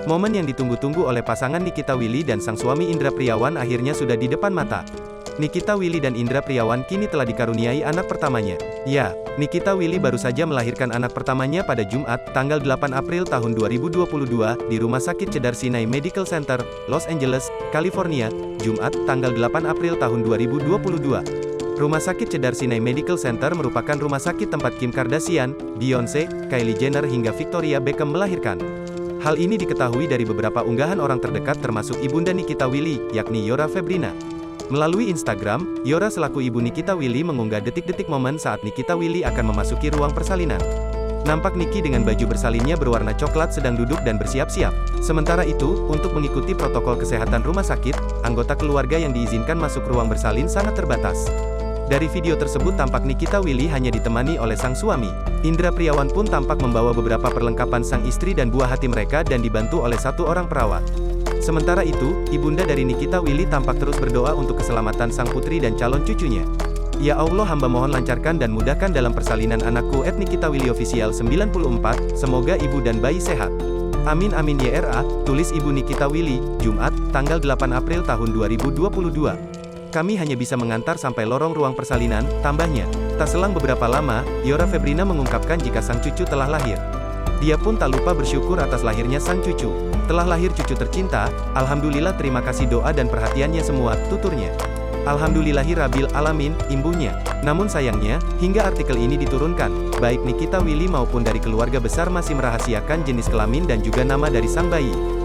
Momen yang ditunggu-tunggu oleh pasangan Nikita Willy dan sang suami Indra Priawan akhirnya sudah di depan mata. Nikita Willy dan Indra Priawan kini telah dikaruniai anak pertamanya. Ya, Nikita Willy baru saja melahirkan anak pertamanya pada Jumat, tanggal 8 April tahun 2022, di Rumah Sakit Cedar Sinai Medical Center, Los Angeles, California, Jumat, tanggal 8 April tahun 2022. Rumah Sakit Cedar Sinai Medical Center merupakan rumah sakit tempat Kim Kardashian, Beyonce, Kylie Jenner hingga Victoria Beckham melahirkan. Hal ini diketahui dari beberapa unggahan orang terdekat termasuk ibunda Nikita Willy, yakni Yora Febrina. Melalui Instagram, Yora selaku ibu Nikita Willy mengunggah detik-detik momen saat Nikita Willy akan memasuki ruang persalinan. Nampak Niki dengan baju bersalinnya berwarna coklat sedang duduk dan bersiap-siap. Sementara itu, untuk mengikuti protokol kesehatan rumah sakit, anggota keluarga yang diizinkan masuk ruang bersalin sangat terbatas. Dari video tersebut tampak Nikita Willy hanya ditemani oleh sang suami. Indra Priawan pun tampak membawa beberapa perlengkapan sang istri dan buah hati mereka dan dibantu oleh satu orang perawat. Sementara itu, ibunda dari Nikita Willy tampak terus berdoa untuk keselamatan sang putri dan calon cucunya. Ya Allah, hamba mohon lancarkan dan mudahkan dalam persalinan anakku. Nikita Willy Official 94, semoga ibu dan bayi sehat. Amin amin YRA, tulis ibu Nikita Willy, Jumat, tanggal 8 April tahun 2022. Kami hanya bisa mengantar sampai lorong ruang persalinan, tambahnya. Tak selang beberapa lama, Yora Febrina mengungkapkan jika sang cucu telah lahir. Dia pun tak lupa bersyukur atas lahirnya sang cucu. Telah lahir cucu tercinta, alhamdulillah, terima kasih doa dan perhatiannya semua, tuturnya. Alhamdulillahirabbil alamin, imbuhnya. Namun sayangnya, hingga artikel ini diturunkan, baik Nikita Willy maupun dari keluarga besar masih merahasiakan jenis kelamin dan juga nama dari sang bayi.